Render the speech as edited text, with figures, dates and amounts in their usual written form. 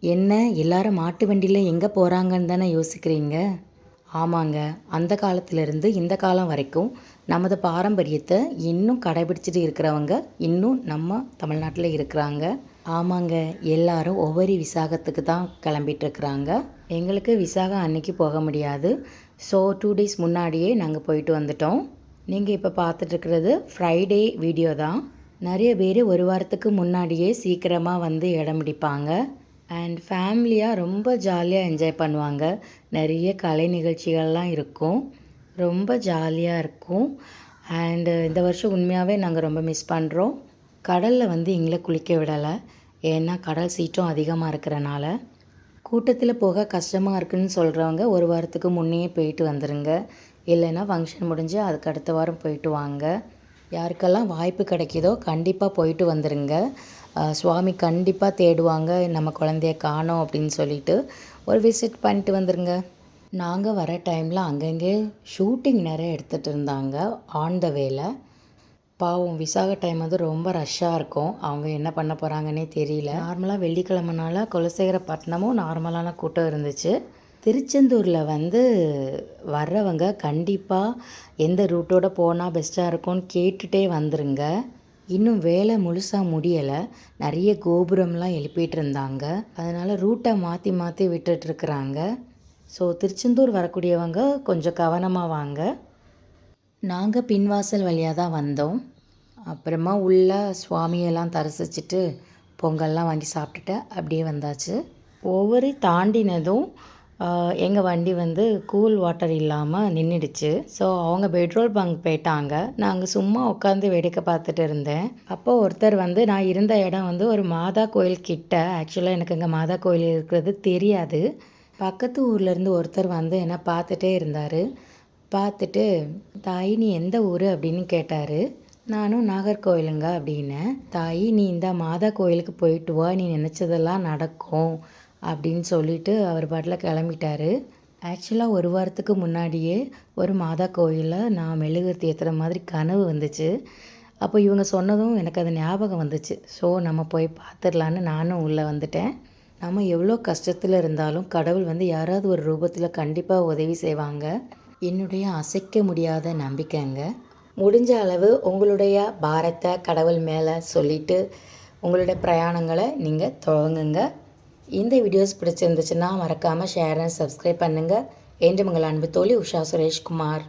என்ன எல்லாரும் மாட்டு வண்டியில் எங்கே போகிறாங்கன்னு தானே யோசிக்கிறீங்க? ஆமாங்க. அந்த காலத்திலேருந்து இந்த காலம் வரைக்கும் நமது பாரம்பரியத்தை இன்னும் கடைபிடிச்சிட்டு இருக்கிறவங்க இன்னும் நம்ம தமிழ்நாட்டில் இருக்கிறாங்க. ஆமாங்க. எல்லாரும் ஒவ்வொரு விசாகத்துக்கு தான் கிளம்பிட்டுருக்குறாங்க. எங்களுக்கு விசாகம் அன்னைக்கு போக முடியாது. ஸோ 2 டேஸ் முன்னாடியே நாங்கள் போயிட்டு வந்துட்டோம். நீங்கள் இப்போ பார்த்துட்ருக்கிறது ஃப்ரைடே வீடியோ தான். நிறைய பேர் ஒரு வாரத்துக்கு முன்னாடியே சீக்கிரமாக வந்து இடம் பிடிப்பாங்க. அண்ட் ஃபேமிலியாக ரொம்ப ஜாலியாக என்ஜாய் பண்ணுவாங்க. நிறைய கலை நிகழ்ச்சிகள்லாம் இருக்கும். ரொம்ப ஜாலியாக இருக்கும். அண்டு இந்த வருஷம் உண்மையாகவே நாங்கள் ரொம்ப மிஸ் பண்ணுறோம். கடலில் வந்து எங்களை குளிக்க விடலை. ஏன்னா கடல் சீற்றம் அதிகமாக இருக்கிறனால. கூட்டத்தில் போக கஷ்டமாக இருக்குதுன்னு சொல்கிறவங்க ஒரு வாரத்துக்கு முன்னையே போயிட்டு வந்துடுங்க. இல்லைன்னா ஃபங்க்ஷன் முடிஞ்சு அதுக்கு அடுத்த வாரம் போயிட்டு வாங்க. யாருக்கெல்லாம் வாய்ப்பு கிடைக்கிதோ கண்டிப்பாக போயிட்டு வந்துடுங்க. சுவாமி கண்டிப்பாக தேடுவாங்க, நம்ம குழந்தைய காணோம் அப்படின்னு சொல்லிட்டு ஒரு விசிட் பண்ணிட்டு வந்துடுங்க. நாங்கள் வர டைமில் அங்கங்கே ஷூட்டிங் நிறைய எடுத்துகிட்டு இருந்தாங்க ஆன் த வேல. பாவம் விசாக டைம் வந்து ரொம்ப ரஷ்ஷாக இருக்கும். அவங்க என்ன பண்ண போகிறாங்கன்னே தெரியல. நார்மலாக வெள்ளிக்கிழமைனால குலசேகரப்பட்டினமும் நார்மலான கூட்டம் இருந்துச்சு. திருச்செந்தூரில் வந்து வர்றவங்க கண்டிப்பாக எந்த ரூட்டோடு போனால் பெஸ்ட்டாக இருக்கும்னு கேட்டுகிட்டே வந்துடுங்க. இன்னும் வேலை முழுசாக முடியலை. நிறைய கோபுரம்லாம் எழுப்பிட்டு இருந்தாங்க. அதனால் ரூட்டை மாற்றி மாற்றி விட்டுட்டுருக்குறாங்க. ஸோ திருச்செந்தூர் வரக்கூடியவங்க கொஞ்சம் கவனமாக வாங்க. நாங்கள் பின்வாசல் வழியாக தான் வந்தோம். அப்புறமா உள்ள சுவாமியெல்லாம் தரிசிச்சுட்டு பொங்கல்லாம் வாங்கி சாப்பிட்டுட்டு அப்படியே வந்தாச்சு. ஒவ்வொரு தாண்டினதும் எங்கள் வண்டி வந்து கூல் வாட்டர் இல்லாமல் நின்றுடுச்சு. ஸோ அவங்க பெட்ரோல் பங்க் போயிட்டாங்க. நாங்கள் சும்மா உட்காந்து வேடிக்கை பார்த்துட்டு இருந்தேன். அப்போ ஒருத்தர் வந்து நான் இருந்த இடம் வந்து ஒரு மாதா கோயில் கிட்ட. ஆக்சுவலாக எனக்கு இங்கே மாதா கோயில் இருக்கிறது தெரியாது. பக்கத்து ஊர்லேருந்து ஒருத்தர் வந்து என்னை பார்த்துட்டே இருந்தார். பார்த்துட்டு தாய் நீ எந்த ஊர் அப்படின்னு கேட்டார். நானும் நாகர்கோவிலுங்க அப்படின்னேன். தாய் நீ இந்த மாதா கோயிலுக்கு போயிட்டு வா, நீ நினச்சதெல்லாம் நடக்கும் அப்படின்னு சொல்லிவிட்டு அவர் பாட்டில் கிளம்பிட்டார். ஆக்சுவலாக ஒரு வாரத்துக்கு முன்னாடியே ஒரு மாதா கோயிலில் நான் மெழுகுவர்த்தி ஏற்றுற மாதிரி கனவு வந்துச்சு. அப்போ இவங்க சொன்னதும் எனக்கு அது ஞாபகம் வந்துச்சு. ஸோ நம்ம போய் பார்த்துடலான்னு நானும் உள்ளே வந்துட்டேன். நம்ம எவ்வளோ கஷ்டத்தில் இருந்தாலும் கடவுள் வந்து யாராவது ஒரு ரூபத்தில் கண்டிப்பாக உதவி செய்வாங்க. என்னுடைய அசைக்க முடியாத நம்பிக்கைங்க. முடிஞ்ச அளவு உங்களுடைய பாரத்தை கடவுள் மேலே சொல்லிவிட்டு உங்களுடைய பிரயாணங்களை நீங்கள் துவங்குங்க. இந்த வீடியோஸ் பிடிச்சிருந்துச்சுன்னா மறக்காமல் ஷேர் அண்ட் சப்ஸ்கிரைப் பண்ணுங்கள். என்று உங்கள் அன்பு தோழி உஷா சுரேஷ்குமார்.